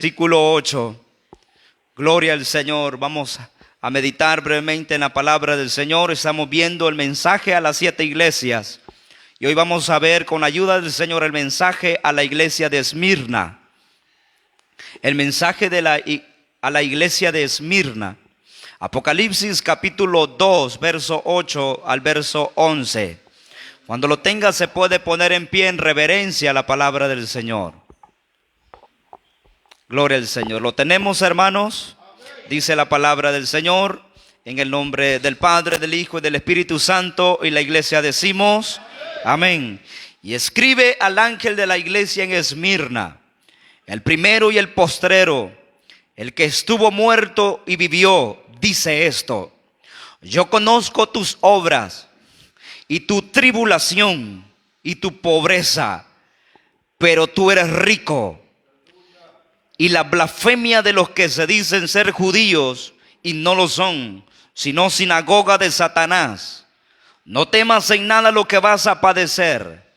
Versículo 8. Gloria al Señor. Vamos a meditar brevemente en la palabra del Señor. Estamos viendo el mensaje a las 7 iglesias. Y hoy vamos a ver con la ayuda del Señor el mensaje a la iglesia de Esmirna. El mensaje a la iglesia de Esmirna. Apocalipsis capítulo 2, verso 8 al verso 11. Cuando lo tenga se puede poner en pie en reverencia a la palabra del Señor. Gloria al Señor. ¿Lo tenemos, hermanos? Dice la palabra del Señor, en el nombre del Padre, del Hijo y del Espíritu Santo, y la iglesia decimos, amén. Y escribe al ángel de la iglesia en Esmirna, el primero y el postrero, el que estuvo muerto y vivió, dice esto: yo conozco tus obras y tu tribulación y tu pobreza, pero tú eres rico. Y la blasfemia de los que se dicen ser judíos y no lo son, sino sinagoga de Satanás. No temas en nada lo que vas a padecer.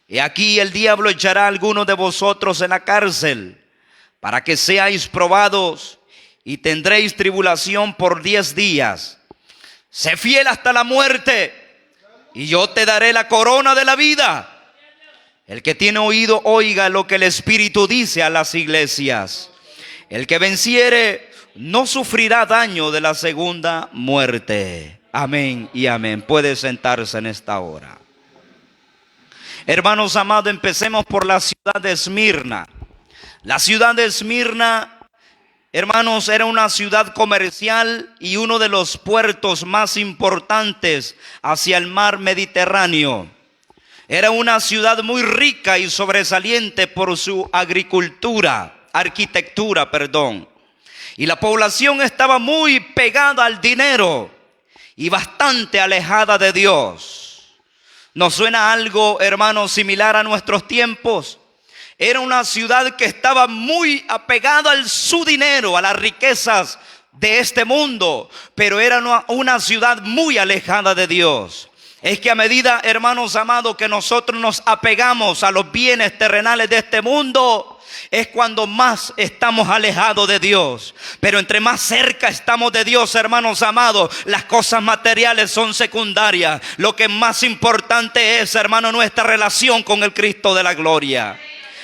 He aquí el diablo echará a algunos de vosotros en la cárcel, para que seáis probados, y tendréis tribulación por 10 días. Sé fiel hasta la muerte, y yo te daré la corona de la vida. El que tiene oído, oiga lo que el Espíritu dice a las iglesias. El que venciere no sufrirá daño de la segunda muerte. Amén y amén. Puede sentarse en esta hora. Hermanos amados, empecemos por la ciudad de Esmirna. La ciudad de Esmirna, hermanos, era una ciudad comercial y uno de los puertos más importantes hacia el mar Mediterráneo. Era una ciudad muy rica y sobresaliente por su arquitectura. Y la población estaba muy pegada al dinero y bastante alejada de Dios. ¿Nos suena algo, hermanos, similar a nuestros tiempos? Era una ciudad que estaba muy apegada a su dinero, a las riquezas de este mundo, pero era una ciudad muy alejada de Dios. Es que a medida, hermanos amados, que nosotros nos apegamos a los bienes terrenales de este mundo, es cuando más estamos alejados de Dios. Pero entre más cerca estamos de Dios, hermanos amados, las cosas materiales son secundarias. Lo que más importante es, hermano, nuestra relación con el Cristo de la gloria.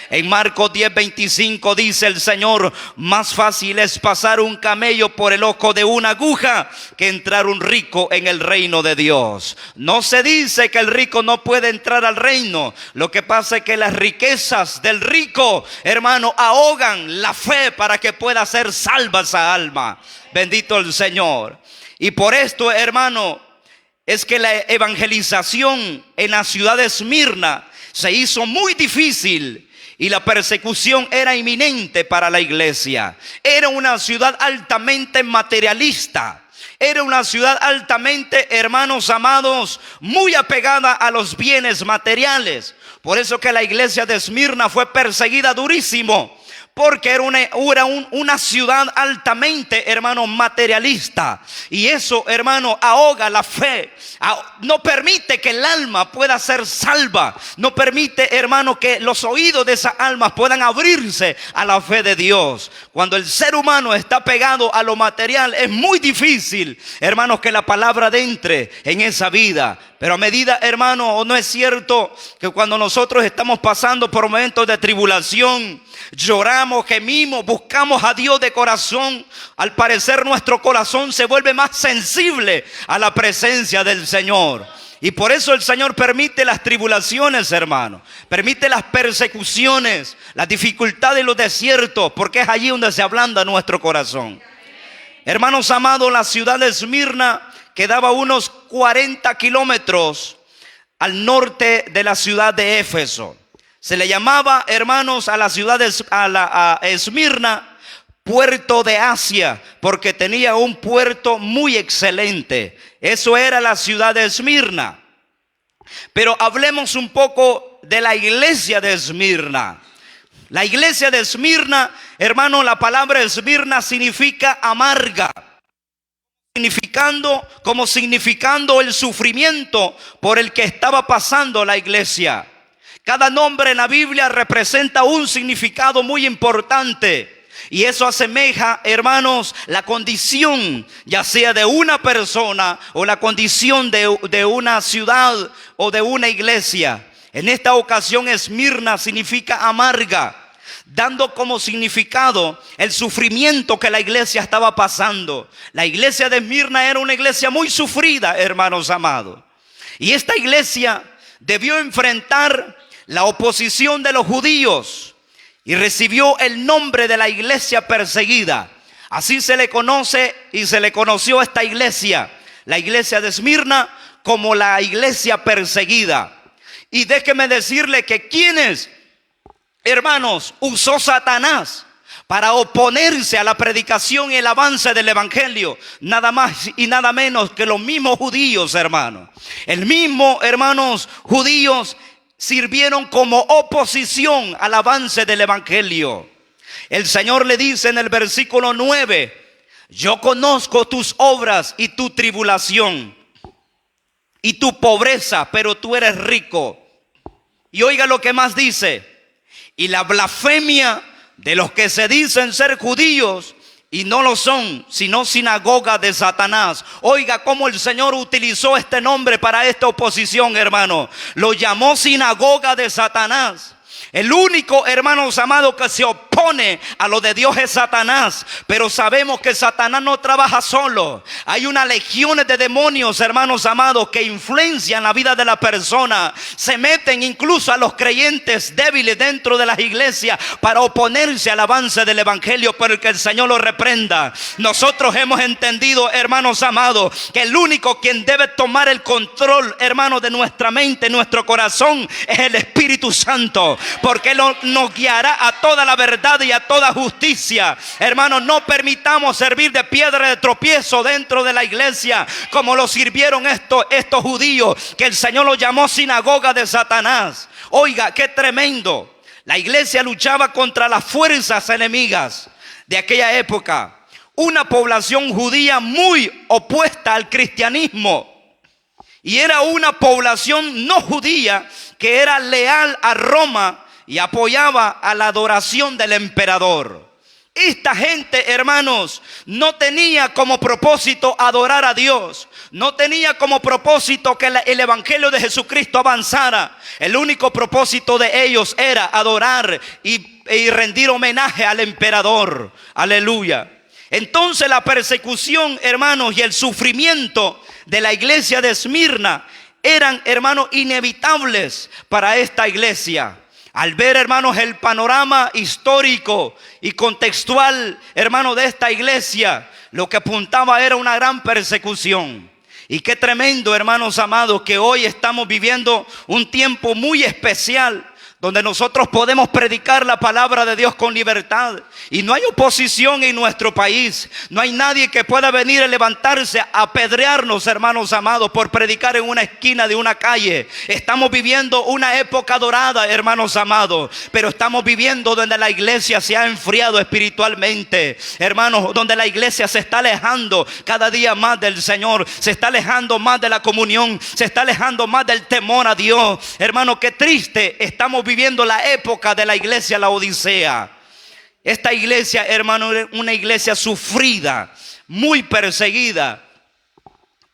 En Marcos 10:25 dice el Señor: más fácil es pasar un camello por el ojo de una aguja que entrar un rico en el reino de Dios. No se dice que el rico no puede entrar al reino. Lo que pasa es que las riquezas del rico, hermano, ahogan la fe para que pueda ser salva esa alma. Bendito el Señor. Y por esto, hermano, es que la evangelización en la ciudad de Esmirna se hizo muy difícil. Y la persecución era inminente para la iglesia. Era una ciudad altamente materialista. Era una ciudad altamente, hermanos amados, muy apegada a los bienes materiales. Por eso que la iglesia de Esmirna fue perseguida durísimo. Porque era una ciudad altamente, hermano, materialista. Y eso, hermano, ahoga la fe. No permite que el alma pueda ser salva. No permite, hermano, que los oídos de esas almas puedan abrirse a la fe de Dios. Cuando el ser humano está pegado a lo material, es muy difícil, hermanos, que la palabra entre en esa vida. Pero a medida, hermano, ¿no es cierto que cuando nosotros estamos pasando por momentos de tribulación, lloramos, gemimos, buscamos a Dios de corazón? Al parecer nuestro corazón se vuelve más sensible a la presencia del Señor. Y por eso el Señor permite las tribulaciones, hermano. Permite las persecuciones, las dificultades y los desiertos, porque es allí donde se ablanda nuestro corazón. Hermanos amados, la ciudad de Esmirna quedaba unos 40 kilómetros al norte de la ciudad de Éfeso. Se le llamaba, hermanos, a la ciudad a Esmirna, puerto de Asia, porque tenía un puerto muy excelente. Eso era la ciudad de Esmirna. Pero hablemos un poco de la iglesia de Esmirna. La iglesia de Esmirna, hermano, la palabra Esmirna significa amarga. Significando el sufrimiento por el que estaba pasando la iglesia. Cada nombre en la Biblia representa un significado muy importante. Y eso asemeja, hermanos, la condición, ya sea de una persona o la condición de una ciudad o de una iglesia. En esta ocasión, Esmirna significa amarga, dando como significado el sufrimiento que la iglesia estaba pasando. La iglesia de Esmirna era una iglesia muy sufrida, hermanos amados. Y esta iglesia debió enfrentar la oposición de los judíos y recibió el nombre de la iglesia perseguida. Así se le conoce y se le conoció a esta iglesia, la iglesia de Esmirna, como la iglesia perseguida. Y déjeme decirle que quienes, hermanos, usó Satanás para oponerse a la predicación y el avance del evangelio, nada más y nada menos que los mismos judíos, hermanos. El mismo, hermanos, judíos sirvieron como oposición al avance del evangelio. El Señor le dice en el versículo 9: yo conozco tus obras y tu tribulación y tu pobreza, pero tú eres rico. Y oiga lo que más dice: y la blasfemia de los que se dicen ser judíos y no lo son, sino sinagoga de Satanás. Oiga cómo el Señor utilizó este nombre para esta oposición, hermano. Lo llamó sinagoga de Satanás. El único, hermanos amados, que se opone a lo de Dios es Satanás. Pero sabemos que Satanás no trabaja solo. Hay unas legiones de demonios, hermanos amados, que influencian la vida de la persona. Se meten incluso a los creyentes débiles dentro de las iglesias para oponerse al avance del evangelio, pero que el Señor lo reprenda. Nosotros hemos entendido, hermanos amados, que el único quien debe tomar el control, hermanos, de nuestra mente, nuestro corazón, es el Espíritu Santo. Porque Él nos guiará a toda la verdad y a toda justicia. Hermanos, no permitamos servir de piedra de tropiezo dentro de la iglesia, como lo sirvieron estos judíos, que el Señor los llamó sinagoga de Satanás. Oiga, qué tremendo. La iglesia luchaba contra las fuerzas enemigas de aquella época. Una población judía muy opuesta al cristianismo. Y era una población no judía que era leal a Roma y apoyaba a la adoración del emperador. Esta gente, hermanos, no tenía como propósito adorar a Dios. No tenía como propósito que el evangelio de Jesucristo avanzara. El único propósito de ellos era adorar y rendir homenaje al emperador. Aleluya. Entonces la persecución, hermanos, y el sufrimiento de la iglesia de Esmirna eran, hermanos, inevitables para esta iglesia. Al ver, hermanos, el panorama histórico y contextual, hermanos, de esta iglesia, lo que apuntaba era una gran persecución. Y qué tremendo, hermanos amados, que hoy estamos viviendo un tiempo muy especial, donde nosotros podemos predicar la palabra de Dios con libertad. Y no hay oposición en nuestro país. No hay nadie que pueda venir a levantarse a apedrearnos, hermanos amados, por predicar en una esquina de una calle. Estamos viviendo una época dorada, hermanos amados, pero estamos viviendo donde la iglesia se ha enfriado espiritualmente, hermanos, donde la iglesia se está alejando cada día más del Señor, se está alejando más de la comunión, se está alejando más del temor a Dios. Hermano, qué triste. Estamos viviendo la época de la iglesia Laodicea. Esta iglesia, hermano, era una iglesia sufrida, muy perseguida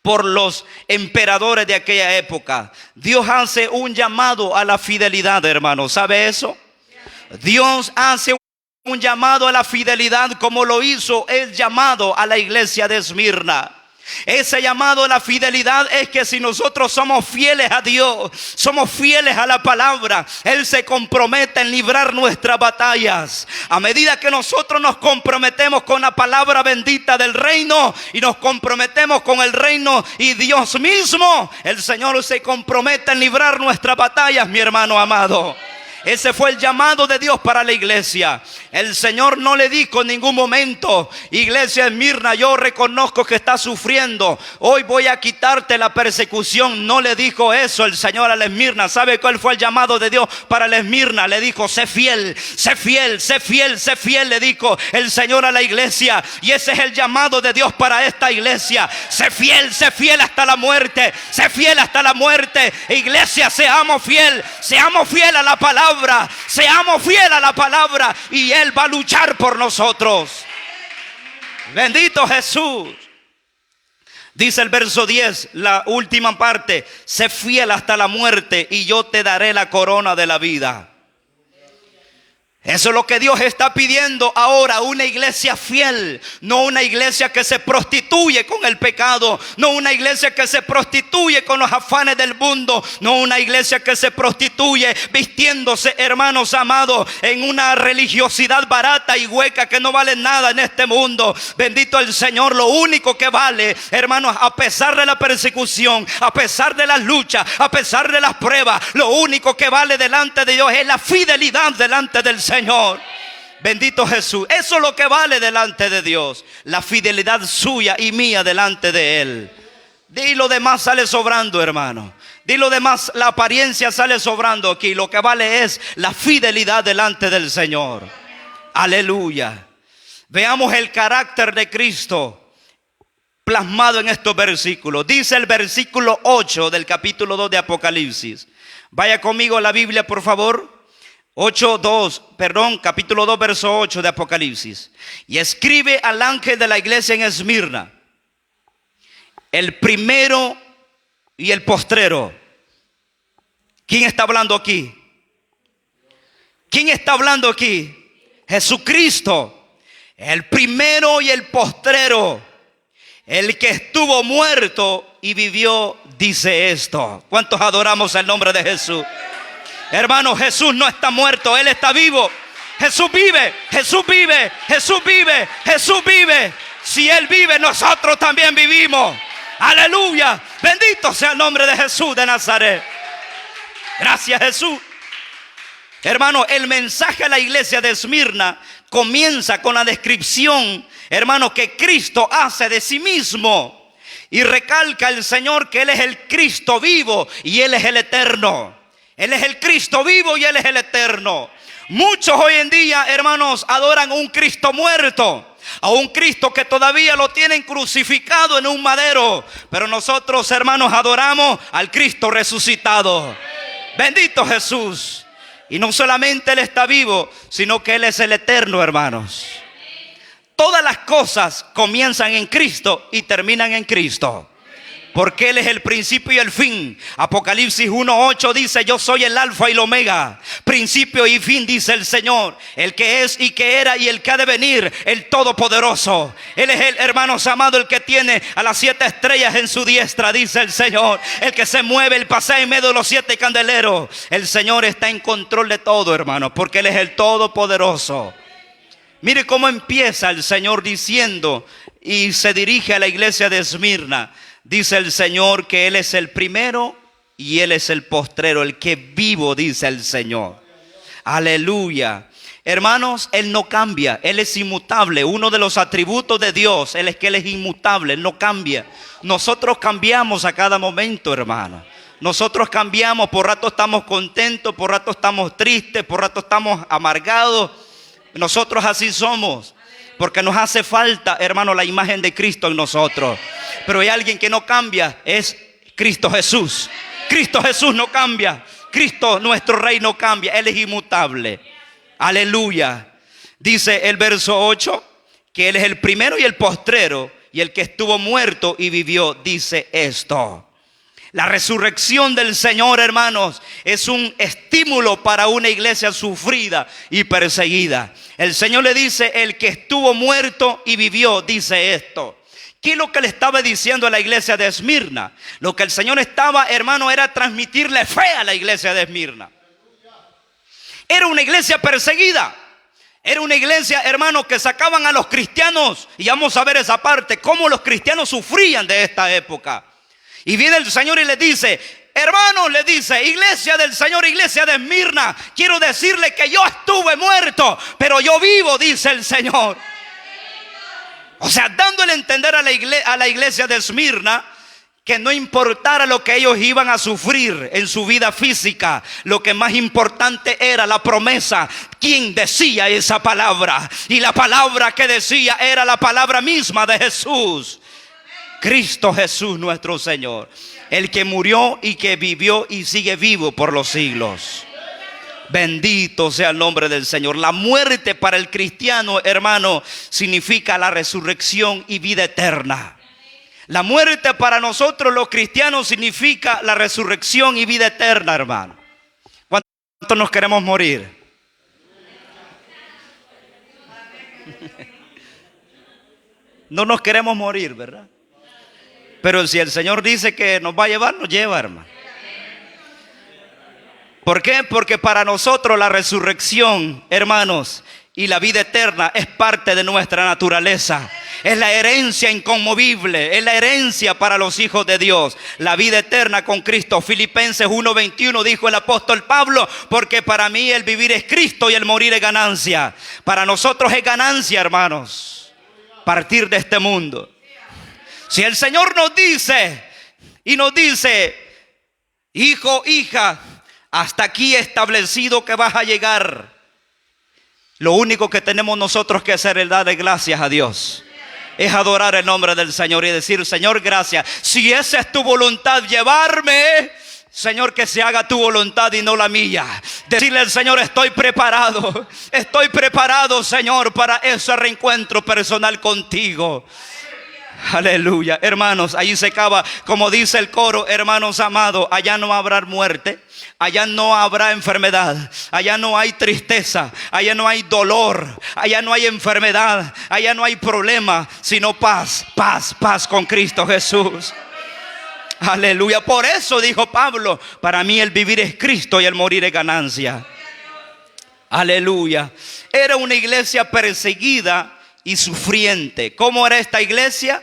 por los emperadores de aquella época. Dios hace un llamado a la fidelidad, hermano. ¿Sabe eso? Dios hace un llamado a la fidelidad, como lo hizo el llamado a la iglesia de Esmirna. Ese llamado a la fidelidad es que si nosotros somos fieles a Dios, somos fieles a la palabra, Él se compromete en librar nuestras batallas. A medida que nosotros nos comprometemos con la palabra bendita del reino y nos comprometemos con el reino y Dios mismo, el Señor se compromete en librar nuestras batallas, mi hermano amado. Ese fue el llamado de Dios para la iglesia. El Señor no le dijo en ningún momento: iglesia Esmirna, yo reconozco que estás sufriendo, hoy voy a quitarte la persecución. No le dijo eso el Señor a la Esmirna. ¿Sabe cuál fue el llamado de Dios para la Esmirna? Le dijo: sé fiel, sé fiel, sé fiel, sé fiel, le dijo el Señor a la iglesia. Y ese es el llamado de Dios para esta iglesia. Sé fiel hasta la muerte, sé fiel hasta la muerte. Iglesia, seamos fiel a la palabra palabra, seamos fieles a la palabra y Él va a luchar por nosotros. Bendito Jesús. Dice el verso 10, la última parte: sé fiel hasta la muerte y yo te daré la corona de la vida. Eso es lo que Dios está pidiendo ahora, una iglesia fiel, no una iglesia que se prostituye con el pecado, no una iglesia que se prostituye con los afanes del mundo, no una iglesia que se prostituye vistiéndose, hermanos amados, en una religiosidad barata y hueca que no vale nada en este mundo. Bendito el Señor. Lo único que vale, hermanos, a pesar de la persecución, a pesar de las luchas, a pesar de las pruebas, lo único que vale delante de Dios es la fidelidad delante del Señor. Bendito Jesús. Eso es lo que vale delante de Dios, la fidelidad suya y mía delante de Él. Y lo demás sale sobrando, hermano. Y lo demás, la apariencia sale sobrando aquí. Lo que vale es la fidelidad delante del Señor. Aleluya. Veamos el carácter de Cristo plasmado en estos versículos. Dice el versículo 8 del capítulo 2 de Apocalipsis. Vaya conmigo a la Biblia, por favor. Capítulo 2, verso 8 de Apocalipsis. Y escribe al ángel de la iglesia en Esmirna, el primero y el postrero. ¿Quién está hablando aquí? ¿Quién está hablando aquí? Jesucristo, el primero y el postrero, el que estuvo muerto y vivió, dice esto. ¿Cuántos adoramos el nombre de Jesús? Hermano, Jesús no está muerto, Él está vivo. Jesús vive, Jesús vive, Jesús vive, Jesús vive. Si Él vive, nosotros también vivimos. Aleluya. Bendito sea el nombre de Jesús de Nazaret. Gracias, Jesús. Hermano, el mensaje a la iglesia de Esmirna comienza con la descripción, hermano, que Cristo hace de sí mismo. Y recalca el Señor que Él es el Cristo vivo y Él es el eterno. Él es el Cristo vivo y Él es el eterno. Muchos hoy en día, hermanos, adoran a un Cristo muerto, a un Cristo que todavía lo tienen crucificado en un madero. Pero nosotros, hermanos, adoramos al Cristo resucitado. Bendito Jesús. Y no solamente Él está vivo, sino que Él es el eterno, hermanos. Todas las cosas comienzan en Cristo y terminan en Cristo, porque Él es el principio y el fin. Apocalipsis 1:8 dice: yo soy el alfa y el omega, principio y fin, dice el Señor, el que es y que era y el que ha de venir, el todopoderoso. Él es el, hermanos amados, el que tiene a las 7 estrellas en su diestra, dice el Señor, el que se mueve, el pasea en medio de los 7 candeleros. El Señor está en control de todo, hermano, porque Él es el todopoderoso. Mire cómo empieza el Señor diciendo, y se dirige a la iglesia de Esmirna. Dice el Señor que Él es el primero y Él es el postrero, el que vivo, dice el Señor. Aleluya. Hermanos, Él no cambia, Él es inmutable. Uno de los atributos de Dios, Él es que Él es inmutable, Él no cambia. Nosotros cambiamos a cada momento, hermano. Nosotros cambiamos, por rato estamos contentos, por rato estamos tristes, por rato estamos amargados. Nosotros así somos, porque nos hace falta, hermano, la imagen de Cristo en nosotros. Pero hay alguien que no cambia, es Cristo Jesús. Cristo Jesús no cambia. Cristo, nuestro Rey, no cambia. Él es inmutable. Aleluya. Dice el verso 8 que Él es el primero y el postrero, y el que estuvo muerto y vivió, dice esto. La resurrección del Señor, hermanos, es un estímulo para una iglesia sufrida y perseguida. El Señor le dice: el que estuvo muerto y vivió, dice esto. ¿Qué es lo que le estaba diciendo a la iglesia de Esmirna? Lo que el Señor estaba, hermano, era transmitirle fe a la iglesia de Esmirna. Era una iglesia perseguida. Era una iglesia, hermano, que sacaban a los cristianos. Y vamos a ver esa parte, cómo los cristianos sufrían de esta época. Y viene el Señor y les dice: hermanos, les dice, iglesia del Señor, iglesia de Esmirna, quiero decirle que yo estuve muerto, pero yo vivo, dice el Señor. O sea, dándole a entender a la iglesia de Esmirna que no importara lo que ellos iban a sufrir en su vida física, lo que más importante era la promesa. ¿Quién decía esa palabra? Y la palabra que decía era la palabra misma de Jesús. Cristo Jesús nuestro Señor, el que murió y que vivió y sigue vivo por los siglos. Bendito sea el nombre del Señor. La muerte para el cristiano, hermano, significa la resurrección y vida eterna. La muerte para nosotros los cristianos significa la resurrección y vida eterna, hermano. ¿Cuántos nos queremos morir? No nos queremos morir, ¿verdad? Pero si el Señor dice que nos va a llevar, nos lleva, hermano. ¿Por qué? Porque para nosotros la resurrección, hermanos, y la vida eterna es parte de nuestra naturaleza. Es la herencia inconmovible, es la herencia para los hijos de Dios. La vida eterna con Cristo. Filipenses 1:21 dijo el apóstol Pablo, porque para mí el vivir es Cristo y el morir es ganancia. Para nosotros es ganancia, hermanos, partir de este mundo. Si el Señor nos dice y nos dice, hijo, hija, hasta aquí he establecido que vas a llegar. Lo único que tenemos nosotros que hacer es darle gracias a Dios. Es adorar el nombre del Señor y decir, Señor, gracias. Si esa es tu voluntad, llevarme, Señor, que se haga tu voluntad y no la mía. Decirle al Señor, estoy preparado, Señor, para ese reencuentro personal contigo. Aleluya. Hermanos, ahí se acaba, como dice el coro, hermanos amados, allá no habrá muerte, allá no habrá enfermedad, allá no hay tristeza, allá no hay dolor, allá no hay enfermedad, allá no hay problema, sino paz, paz, paz con Cristo Jesús. Aleluya. Por eso dijo Pablo, para mí el vivir es Cristo y el morir es ganancia. Aleluya. Era una iglesia perseguida y sufriente. ¿Cómo era esta iglesia?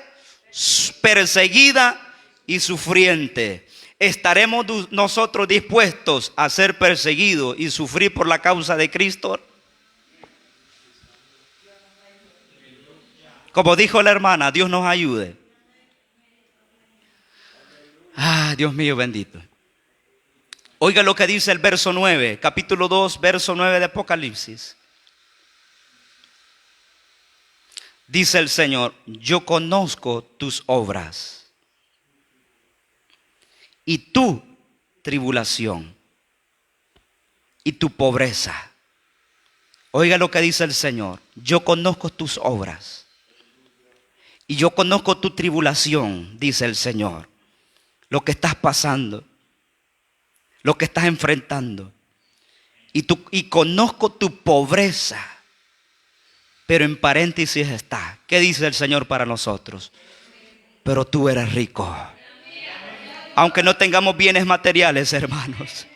Perseguida y sufriente. ¿Estaremos nosotros dispuestos a ser perseguidos y sufrir por la causa de Cristo? Como dijo la hermana, Dios nos ayude. Dios mío bendito. Oiga lo que dice el verso 9, capítulo 2, verso 9 de Apocalipsis. Dice el Señor, yo conozco tus obras y tu tribulación y tu pobreza. Oiga lo que dice el Señor, yo conozco tus obras y yo conozco tu tribulación, dice el Señor. Lo que estás pasando, lo que estás enfrentando y conozco tu pobreza. Pero en paréntesis está, ¿qué dice el Señor para nosotros? Pero tú eres rico. Aunque no tengamos bienes materiales, hermanos.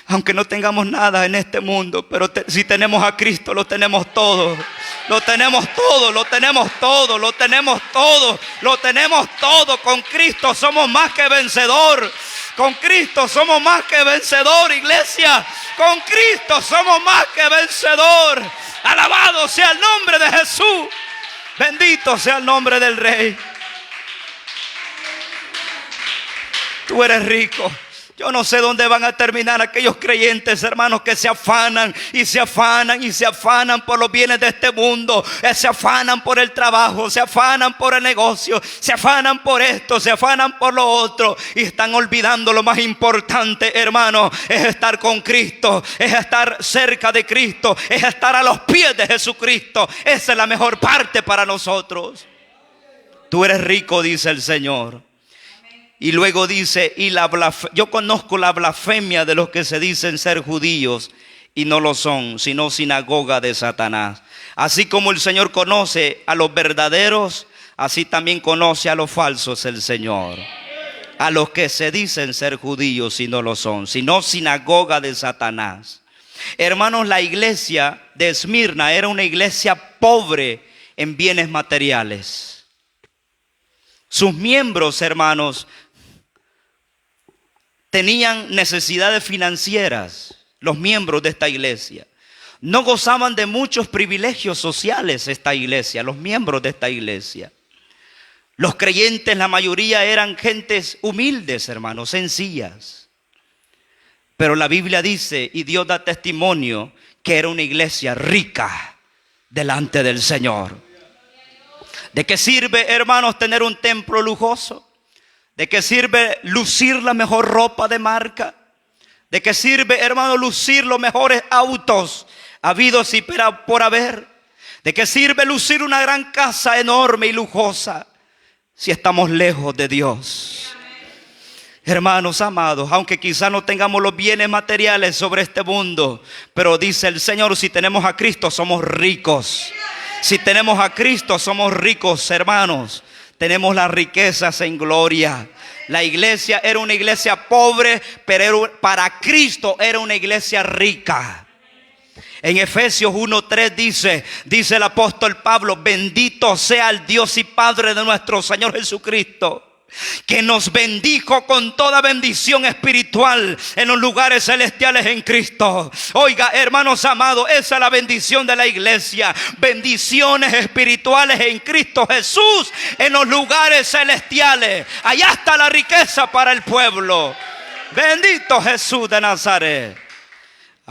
Aunque no tengamos nada en este mundo, pero si tenemos a Cristo, lo tenemos todo. Lo tenemos todo, lo tenemos todo, lo tenemos todo, lo tenemos todo. Con Cristo somos más que vencedor. Con Cristo somos más que vencedor, iglesia. Con Cristo somos más que vencedor. Alabado sea el nombre de Jesús. Bendito sea el nombre del Rey. Tú eres rico. Yo no sé dónde van a terminar aquellos creyentes, hermanos, que se afanan y se afanan y se afanan por los bienes de este mundo. Se afanan por el trabajo, se afanan por el negocio, se afanan por esto, se afanan por lo otro. Y están olvidando lo más importante, hermano, es estar con Cristo, es estar cerca de Cristo, es estar a los pies de Jesucristo. Esa es la mejor parte para nosotros. Tú eres rico, dice el Señor. Y luego dice, yo conozco la blasfemia de los que se dicen ser judíos y no lo son, sino sinagoga de Satanás. Así como el Señor conoce a los verdaderos, así también conoce a los falsos el Señor. A los que se dicen ser judíos y no lo son, sino sinagoga de Satanás. Hermanos, la iglesia de Esmirna era una iglesia pobre en bienes materiales. Sus miembros, hermanos, tenían necesidades financieras. Los miembros de esta iglesia no gozaban de muchos privilegios sociales. Esta iglesia, los miembros de esta iglesia, los creyentes, la mayoría eran gentes humildes, hermanos, sencillas. Pero la Biblia dice, y Dios da testimonio, que era una iglesia rica delante del Señor. ¿De qué sirve, hermanos, tener un templo lujoso? ¿De qué sirve lucir la mejor ropa de marca? ¿De qué sirve, hermano, lucir los mejores autos habidos y por haber? ¿De qué sirve lucir una gran casa enorme y lujosa si estamos lejos de Dios? Hermanos amados, aunque quizá no tengamos los bienes materiales sobre este mundo, pero dice el Señor, si tenemos a Cristo somos ricos. Si tenemos a Cristo somos ricos, hermanos. Tenemos las riquezas en gloria. La iglesia era una iglesia pobre, pero para Cristo era una iglesia rica. En Efesios 1:3 dice el apóstol Pablo: bendito sea el Dios y Padre de nuestro Señor Jesucristo, que nos bendijo con toda bendición espiritual en los lugares celestiales en Cristo. Oiga, hermanos amados, esa es la bendición de la iglesia. Bendiciones espirituales en Cristo Jesús en los lugares celestiales. Allá está la riqueza para el pueblo. Bendito Jesús de Nazaret.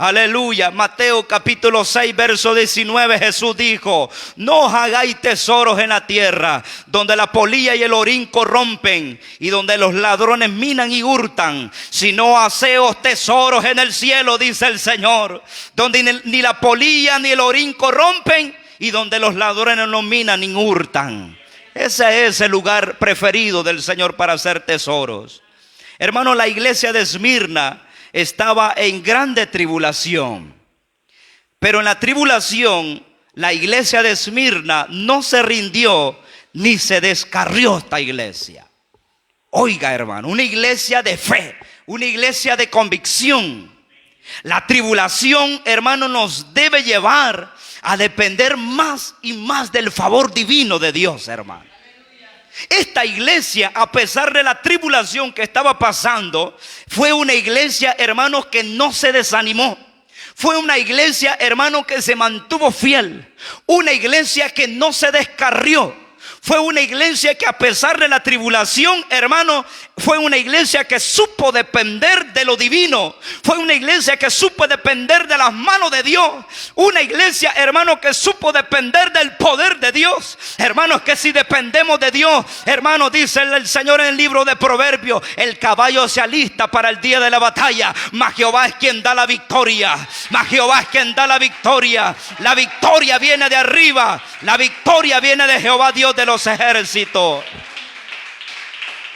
Aleluya. Mateo capítulo 6 verso 19, Jesús dijo: no os hagáis tesoros en la tierra, donde la polilla y el orín corrompen, y donde los ladrones minan y hurtan, sino haceos tesoros en el cielo, dice el Señor, donde ni la polilla ni el orín corrompen, y donde los ladrones no minan ni hurtan. Ese es el lugar preferido del Señor para hacer tesoros. Hermano, la iglesia de Esmirna estaba en grande tribulación. Pero en la tribulación, la iglesia de Esmirna no se rindió ni se descarrió esta iglesia. Oiga, hermano, una iglesia de fe, una iglesia de convicción. La tribulación, hermano, nos debe llevar a depender más y más del favor divino de Dios, hermano. Esta iglesia, a pesar de la tribulación que estaba pasando, fue una iglesia, hermanos, que no se desanimó. Fue una iglesia, hermano, que se mantuvo fiel. Una iglesia que no se descarrió. Fue una iglesia que, a pesar de la tribulación, hermano, fue una iglesia que supo depender de lo divino. Fue una iglesia que supo depender de las manos de Dios. Una iglesia, hermano, que supo depender del poder de Dios. Hermanos, que si dependemos de Dios, hermano, dice el Señor en el libro de Proverbios: el caballo se alista para el día de la batalla, mas Jehová es quien da la victoria. Mas Jehová es quien da la victoria. La victoria viene de arriba. La victoria viene de Jehová, Dios de los ejércitos.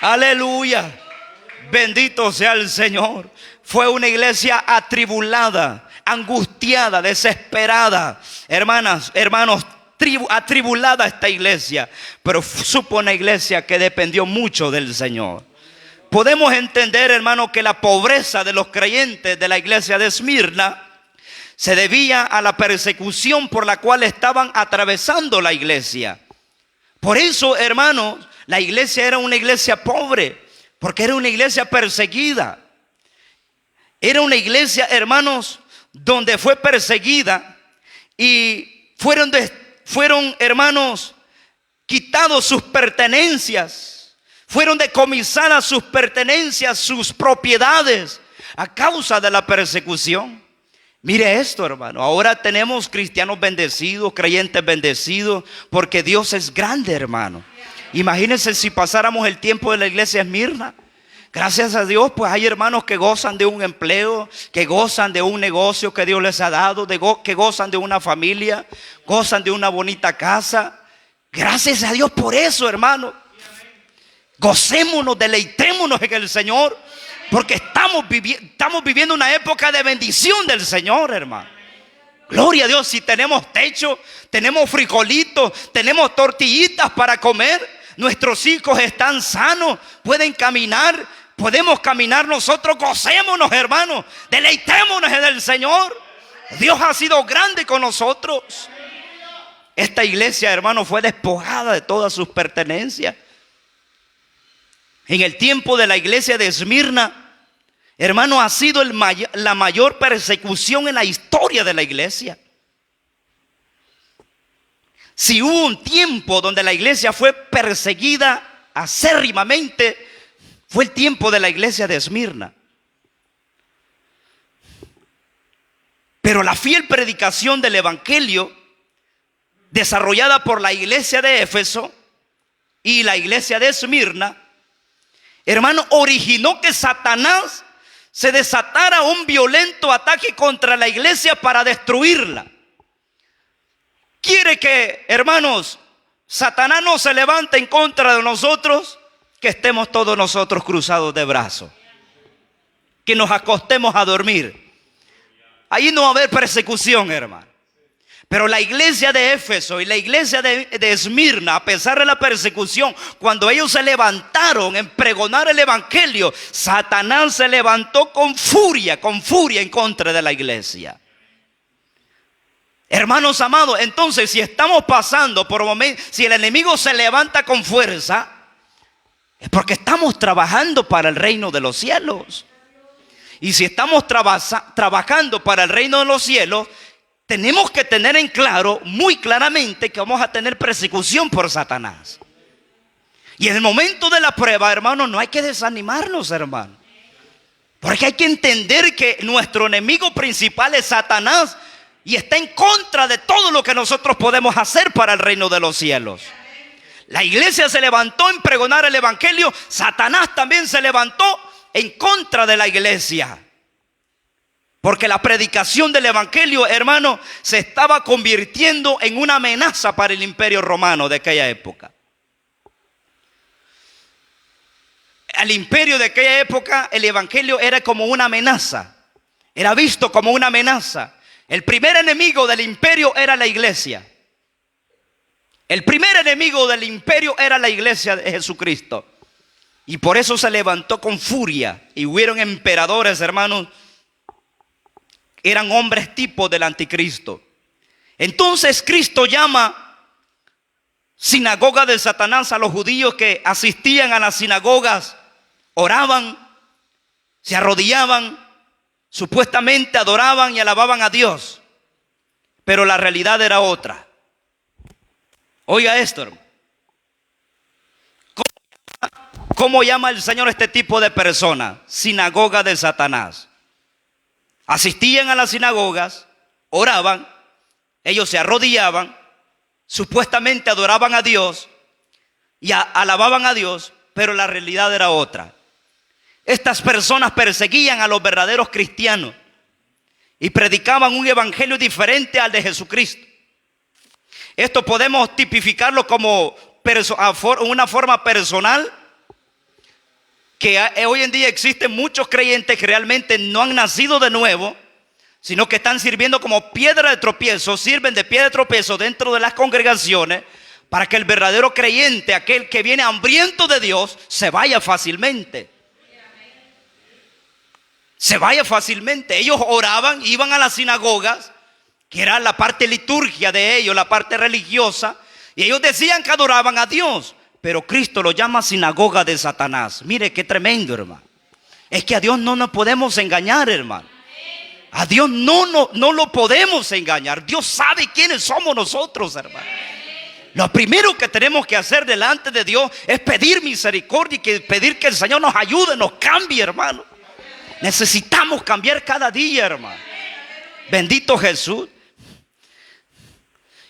Aleluya. Bendito sea el Señor. Fue una iglesia atribulada, angustiada, desesperada. Hermanos, atribulada esta iglesia. Pero supo una iglesia que dependió mucho del Señor. Podemos entender, hermano, que la pobreza de los creyentes de la iglesia de Esmirna se debía a la persecución por la cual estaban atravesando la iglesia. Por eso, hermanos, la iglesia era una iglesia pobre, porque era una iglesia perseguida. Era una iglesia, hermanos, donde fue perseguida y fueron, hermanos, quitados sus pertenencias. Fueron decomisadas sus pertenencias, sus propiedades, a causa de la persecución. Mire esto, hermano. Ahora tenemos cristianos bendecidos, creyentes bendecidos, porque Dios es grande, hermano. Imagínense si pasáramos el tiempo de la iglesia Esmirna. Gracias a Dios, pues hay hermanos que gozan de un empleo, que gozan de un negocio que Dios les ha dado, que gozan de una familia, gozan de una bonita casa. Gracias a Dios por eso, hermano. Gocémonos, deleitémonos en el Señor. Porque estamos viviendo una época de bendición del Señor, hermano. Gloria a Dios. Si tenemos techo, tenemos frijolitos, tenemos tortillitas para comer. Nuestros hijos están sanos, pueden caminar, podemos caminar nosotros. Gocémonos, hermano, deleitémonos en el Señor. Dios ha sido grande con nosotros. Esta iglesia, hermano, fue despojada de todas sus pertenencias. En el tiempo de la iglesia de Esmirna, hermano, ha sido la mayor persecución en la historia de la iglesia. Si hubo un tiempo donde la iglesia fue perseguida acérrimamente, fue el tiempo de la iglesia de Esmirna. Pero la fiel predicación del evangelio, desarrollada por la iglesia de Éfeso y la iglesia de Esmirna, hermano, originó que Satanás se desatara un violento ataque contra la iglesia para destruirla. Quiere que, hermanos, Satanás no se levante en contra de nosotros, que estemos todos nosotros cruzados de brazos, que nos acostemos a dormir. Ahí no va a haber persecución, hermano. Pero la iglesia de Éfeso y la iglesia de Esmirna, a pesar de la persecución, cuando ellos se levantaron en pregonar el evangelio, Satanás se levantó con furia en contra de la iglesia. Hermanos amados, entonces si estamos pasando por momentos, si el enemigo se levanta con fuerza, es porque estamos trabajando para el reino de los cielos. Y si estamos trabajando para el reino de los cielos, tenemos que tener en claro, muy claramente, que vamos a tener persecución por Satanás. Y en el momento de la prueba, hermanos, no hay que desanimarnos, hermanos. Porque hay que entender que nuestro enemigo principal es Satanás y está en contra de todo lo que nosotros podemos hacer para el reino de los cielos. La iglesia se levantó en pregonar el evangelio. Satanás también se levantó en contra de la iglesia. Porque la predicación del evangelio, hermano, se estaba convirtiendo en una amenaza para el imperio romano de aquella época. Al imperio de aquella época, el evangelio era como una amenaza. Era visto como una amenaza. El primer enemigo del imperio era la iglesia. El primer enemigo del imperio era la iglesia de Jesucristo. Y por eso se levantó con furia. Y hubieron emperadores, hermanos. Eran hombres tipos del anticristo. Entonces Cristo llama sinagoga de Satanás a los judíos que asistían a las sinagogas, oraban, se arrodillaban, supuestamente adoraban y alababan a Dios. Pero la realidad era otra. Oiga esto, hermano. ¿Cómo llama el Señor a este tipo de personas? Sinagoga de Satanás. Asistían a las sinagogas, oraban, ellos se arrodillaban, supuestamente adoraban a Dios y alababan a Dios, pero la realidad era otra. Estas personas perseguían a los verdaderos cristianos y predicaban un evangelio diferente al de Jesucristo. Esto podemos tipificarlo como una forma personal, que hoy en día existen muchos creyentes que realmente no han nacido de nuevo, sino que están sirviendo como piedra de tropiezo, sirven de piedra de tropiezo dentro de las congregaciones para que el verdadero creyente, aquel que viene hambriento de Dios, se vaya fácilmente. Se vaya fácilmente. Ellos oraban, iban a las sinagogas, que era la parte liturgia de ellos, la parte religiosa, y ellos decían que adoraban a Dios. Pero Cristo lo llama sinagoga de Satanás. Mire qué tremendo, hermano. Es que a Dios no nos podemos engañar, hermano. A Dios no lo podemos engañar. Dios sabe quiénes somos nosotros, hermano. Lo primero que tenemos que hacer delante de Dios es pedir misericordia y pedir que el Señor nos ayude, nos cambie, hermano. Necesitamos cambiar cada día, hermano. Bendito Jesús.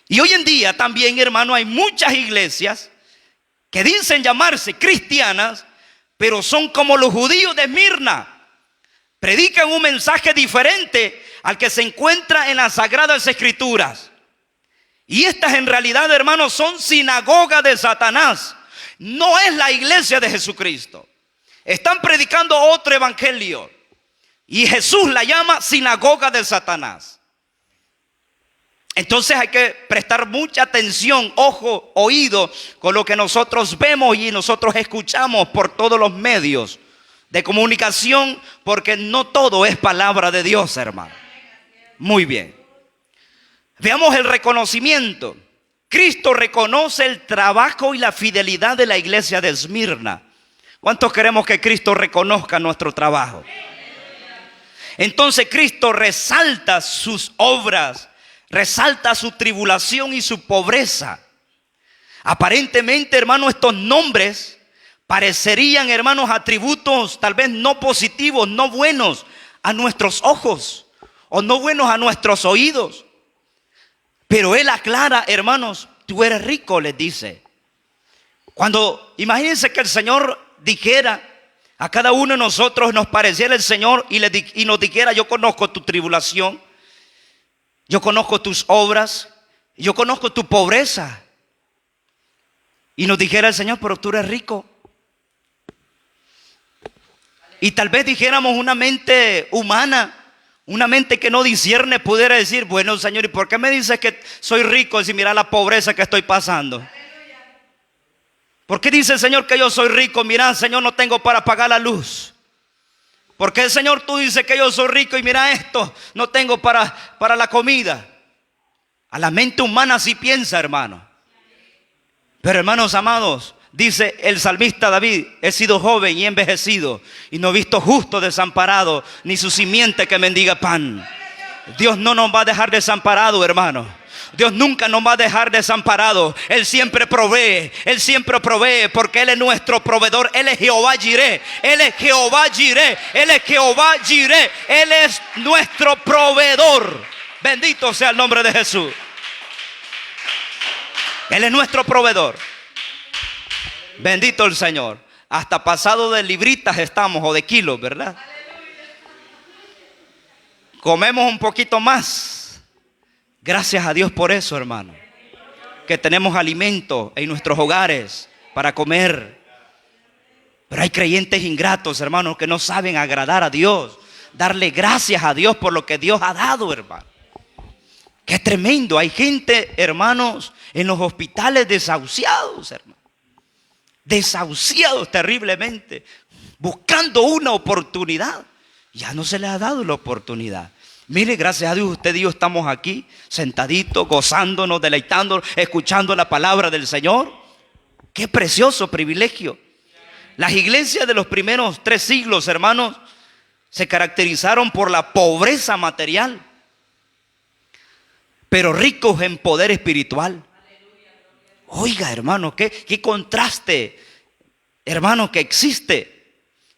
Y hoy en día también, hermano, hay muchas iglesias que dicen llamarse cristianas, pero son como los judíos de Esmirna. Predican un mensaje diferente al que se encuentra en las Sagradas Escrituras. Y estas en realidad, hermanos, son sinagogas de Satanás. No es la iglesia de Jesucristo. Están predicando otro evangelio. Y Jesús la llama sinagoga de Satanás. Entonces hay que prestar mucha atención, ojo, oído, con lo que nosotros vemos y nosotros escuchamos por todos los medios de comunicación, porque no todo es palabra de Dios, hermano. Muy bien. Veamos el reconocimiento. Cristo reconoce el trabajo y la fidelidad de la iglesia de Esmirna. ¿Cuántos queremos que Cristo reconozca nuestro trabajo? Entonces Cristo resalta sus obras, resalta su tribulación y su pobreza. Aparentemente, hermanos, estos nombres parecerían, hermanos, atributos tal vez no positivos, no buenos a nuestros ojos o no buenos a nuestros oídos. Pero Él aclara, hermanos, tú eres rico, les dice. Cuando, imagínense que el Señor dijera, A cada uno de nosotros nos pareciera el Señor y nos dijera: yo conozco tu tribulación, yo conozco tus obras, yo conozco tu pobreza. Y nos dijera el Señor: pero tú eres rico. Y tal vez dijéramos una mente humana, una mente que no discierne, pudiera decir: bueno, Señor, ¿y por qué me dices que soy rico si mira la pobreza que estoy pasando? ¿Por qué dice el Señor que yo soy rico? Mira, Señor, no tengo para pagar la luz. ¿Por qué, Señor, tú dices que yo soy rico y mira esto, no tengo para la comida? A la mente humana sí piensa, hermano. Pero, hermanos amados, dice el salmista David: he sido joven y envejecido y no he visto justo desamparado, ni su simiente que mendiga pan. Dios no nos va a dejar desamparado, hermano. Dios nunca nos va a dejar desamparados. Él siempre provee, porque Él es nuestro proveedor. Él es Jehová Jireh, Él es Jehová Jireh, Él es Jehová Jireh. Él es nuestro proveedor. Bendito sea el nombre de Jesús. Él es nuestro proveedor. Bendito el Señor. Hasta pasado de libritas estamos, o de kilos, ¿verdad? Comemos un poquito más. Gracias a Dios por eso, hermano. Que tenemos alimento en nuestros hogares para comer. Pero hay creyentes ingratos, hermanos, que no saben agradar a Dios, darle gracias a Dios por lo que Dios ha dado, hermano. Qué tremendo. Hay gente, hermanos, en los hospitales desahuciados, hermano. Desahuciados terriblemente, buscando una oportunidad. Ya no se les ha dado la oportunidad. Mire, gracias a Dios, usted y yo estamos aquí sentaditos, gozándonos, deleitándonos, escuchando la palabra del Señor. Qué precioso privilegio. Las iglesias de los primeros 3 siglos, hermanos, se caracterizaron por la pobreza material, pero ricos en poder espiritual. Oiga, hermano, qué contraste, hermano, que existe.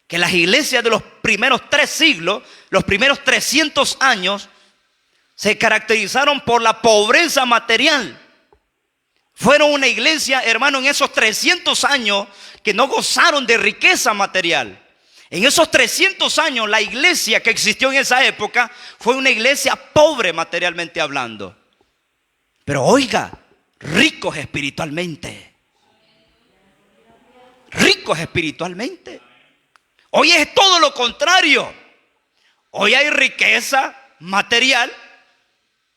Que las iglesias de los primeros 3 siglos, los primeros 300 años, se caracterizaron por la pobreza material. Fueron una iglesia, hermano, en esos 300 años que no gozaron de riqueza material. En esos 300 años, la iglesia que existió en esa época fue una iglesia pobre materialmente hablando. Pero oiga, ricos espiritualmente. Ricos espiritualmente. Hoy es todo lo contrario. Hoy hay riqueza material,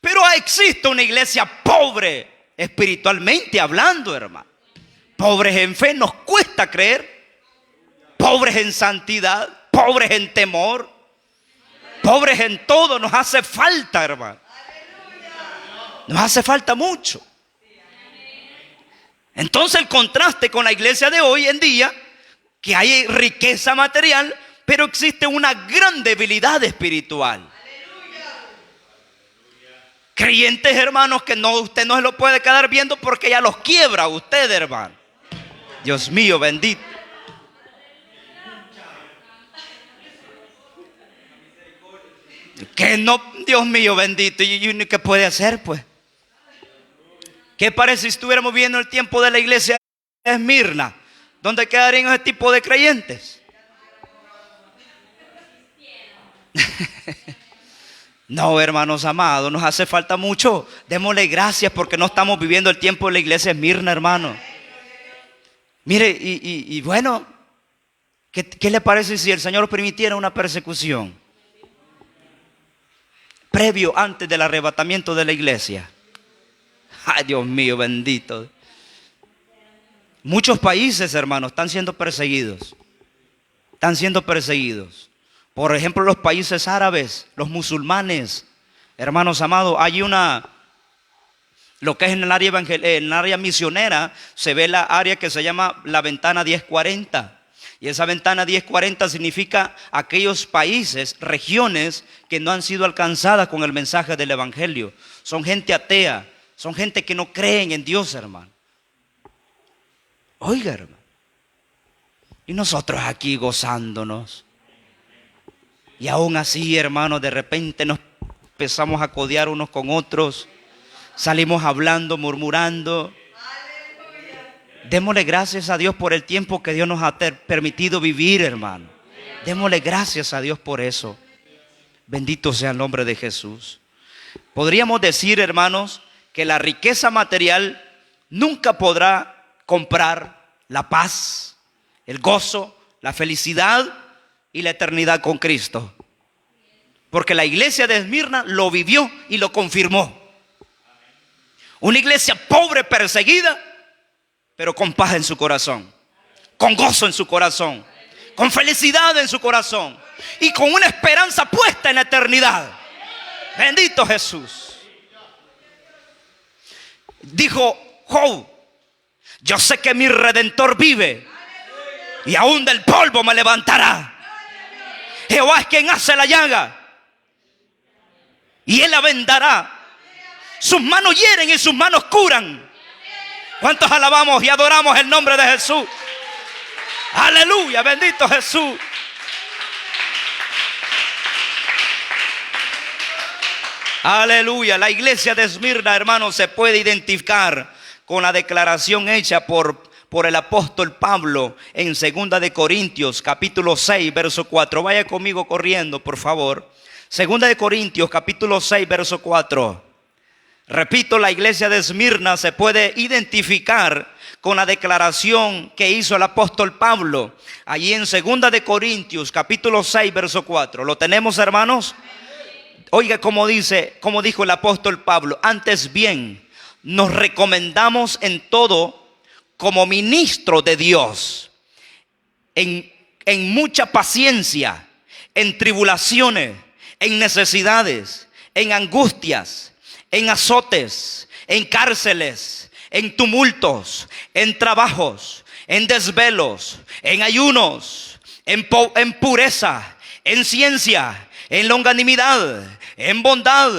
pero existe una iglesia pobre espiritualmente hablando, hermano. Pobres en fe, nos cuesta creer. Pobres en santidad, pobres en temor, pobres en todo. Nos hace falta, hermano. Nos hace falta mucho. Entonces el contraste con la iglesia de hoy en día, que hay riqueza material, pero existe una gran debilidad espiritual. Creyentes, hermanos, que no, usted no se lo puede quedar viendo porque ya los quiebra a usted, hermano. Dios mío, bendito. Que no, Dios mío, bendito. ¿Y qué puede hacer, pues? ¿Qué parece si estuviéramos viendo el tiempo de la iglesia de Esmirna? ¿Dónde quedarían ese tipo de creyentes? No, hermanos amados, nos hace falta mucho. Démosle gracias porque no estamos viviendo el tiempo de la iglesia de Esmirna, hermano. Mire, y bueno, ¿qué le parece si el Señor permitiera una persecución previo, antes del arrebatamiento de la iglesia? Ay, Dios mío, bendito. Muchos países, hermanos, están siendo perseguidos. Están siendo perseguidos. Por ejemplo, los países árabes, los musulmanes. Hermanos amados, hay lo que es en el área misionera, se ve la área que se llama la ventana 1040. Y esa ventana 1040 significa aquellos países, regiones que no han sido alcanzadas con el mensaje del evangelio. Son gente atea, son gente que no creen en Dios, hermano. Oiga, hermano. Y nosotros aquí gozándonos. Y aún así, hermano, de repente nos empezamos a codear unos con otros. Salimos hablando, murmurando. Démosle gracias a Dios por el tiempo que Dios nos ha permitido vivir, hermano. Démosle gracias a Dios por eso. Bendito sea el nombre de Jesús. Podríamos decir, hermanos, que la riqueza material nunca podrá comprar la paz, el gozo, la felicidad y la eternidad con Cristo. Porque la iglesia de Esmirna lo vivió y lo confirmó. Una iglesia pobre, perseguida, pero con paz en su corazón, con gozo en su corazón, con felicidad en su corazón y con una esperanza puesta en la eternidad. Bendito Jesús. Dijo Job: yo sé que mi Redentor vive y aún del polvo me levantará. Jehová es quien hace la llaga y Él la vendará. Sus manos hieren y sus manos curan. ¿Cuántos alabamos y adoramos el nombre de Jesús? Aleluya, bendito Jesús. Aleluya. La iglesia de Esmirna, hermanos, se puede identificar con la declaración hecha por el apóstol Pablo en 2 de Corintios capítulo 6 verso 4. Vaya conmigo corriendo, por favor. 2 de Corintios capítulo 6 verso 4. Repito, la iglesia de Esmirna se puede identificar con la declaración que hizo el apóstol Pablo allí en 2 de Corintios capítulo 6 verso 4. ¿Lo tenemos, hermanos? Oiga cómo dijo el apóstol Pablo: antes bien, nos recomendamos en todo como ministro de Dios, en mucha paciencia, en tribulaciones, en necesidades, en angustias, en azotes, en cárceles, en tumultos, en trabajos, en desvelos, en ayunos, en pureza, en ciencia, en longanimidad, en bondad,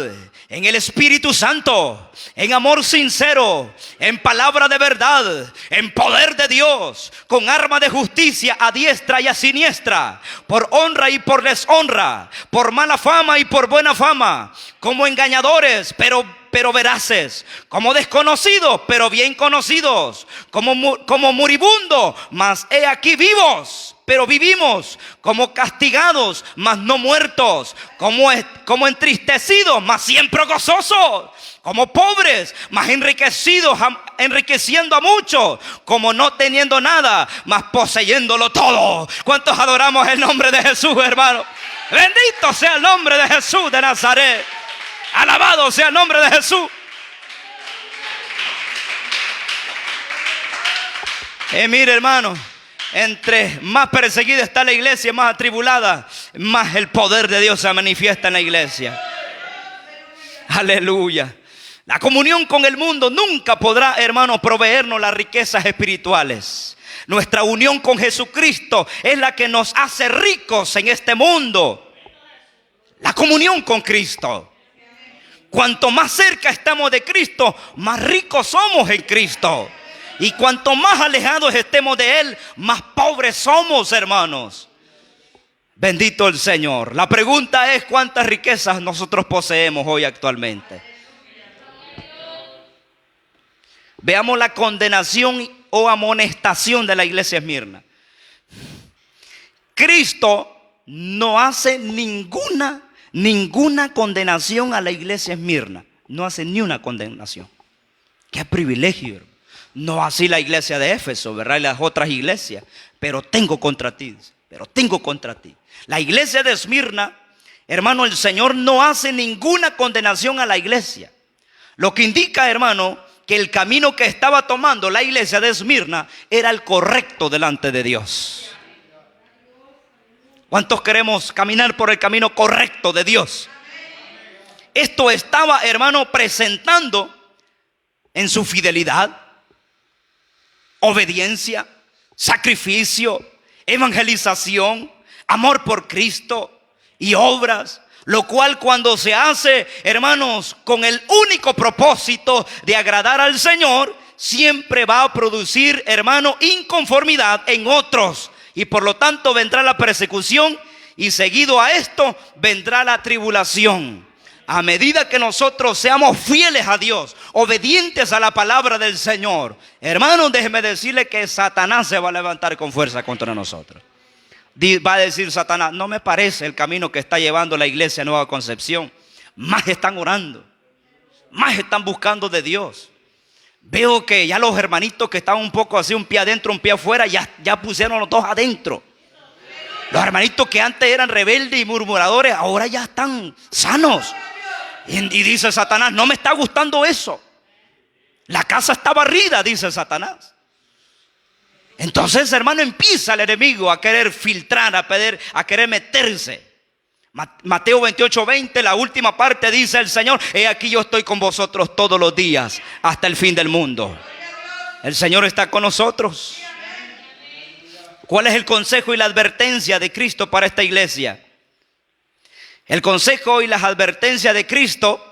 en el Espíritu Santo, en amor sincero, en palabra de verdad, en poder de Dios, con arma de justicia a diestra y a siniestra, por honra y por deshonra, por mala fama y por buena fama, como engañadores, pero veraces, como desconocidos, pero bien conocidos, como moribundo, mas he aquí vivos, pero vivimos, como castigados, mas no muertos, como entristecidos, mas siempre gozosos, como pobres, mas enriquecidos, enriqueciendo a muchos, como no teniendo nada, mas poseyéndolo todo. ¿Cuántos adoramos el nombre de Jesús, hermano? Bendito sea el nombre de Jesús de Nazaret. Alabado sea el nombre de Jesús. Mire, hermano, entre más perseguida está la iglesia, más atribulada, más el poder de Dios se manifiesta en la iglesia. Aleluya. La comunión con el mundo nunca podrá, hermano, proveernos las riquezas espirituales. Nuestra unión con Jesucristo es la que nos hace ricos en este mundo. La comunión con Cristo. Cuanto más cerca estamos de Cristo, más ricos somos en Cristo. Y cuanto más alejados estemos de Él, más pobres somos, hermanos. Bendito el Señor. La pregunta es: ¿cuántas riquezas nosotros poseemos hoy actualmente? Veamos la condenación o amonestación de la iglesia Esmirna. Cristo no hace ninguna condenación a la iglesia Esmirna. No hace ni una condenación. Qué privilegio, hermano. No así la iglesia de Éfeso, ¿verdad? Y las otras iglesias. Pero tengo contra ti. La iglesia de Esmirna, hermano, el Señor no hace ninguna condenación a la iglesia. Lo que indica, hermano, que el camino que estaba tomando la iglesia de Esmirna era el correcto delante de Dios. ¿Cuántos queremos caminar por el camino correcto de Dios? Esto estaba, hermano, presentando en su fidelidad, obediencia, sacrificio, evangelización, amor por Cristo y obras. Lo cual, cuando se hace, hermanos, con el único propósito de agradar al Señor, siempre va a producir, hermano, inconformidad en otros. Y por lo tanto vendrá la persecución y seguido a esto vendrá la tribulación. a medida que nosotros seamos fieles a Dios, obedientes a la palabra del Señor, hermanos, déjeme decirle que Satanás se va a levantar con fuerza contra nosotros. Va a decir Satanás: no me parece el camino que está llevando la iglesia Nueva Concepción. Más están orando, más están buscando de Dios. Veo que ya los hermanitos que estaban un poco así, un pie adentro, un pie afuera, ya pusieron los dos adentro. Los hermanitos que antes eran rebeldes y murmuradores, ahora ya están sanos. Y dice Satanás: no me está gustando eso. La casa está barrida, dice Satanás. Entonces, hermano, empieza el enemigo a querer filtrar, a querer meterse. Mateo 28:20, la última parte, dice el Señor: he aquí yo estoy con vosotros todos los días hasta el fin del mundo. El Señor está con nosotros. ¿Cuál es el consejo y la advertencia de Cristo para esta iglesia? El consejo y las advertencias de Cristo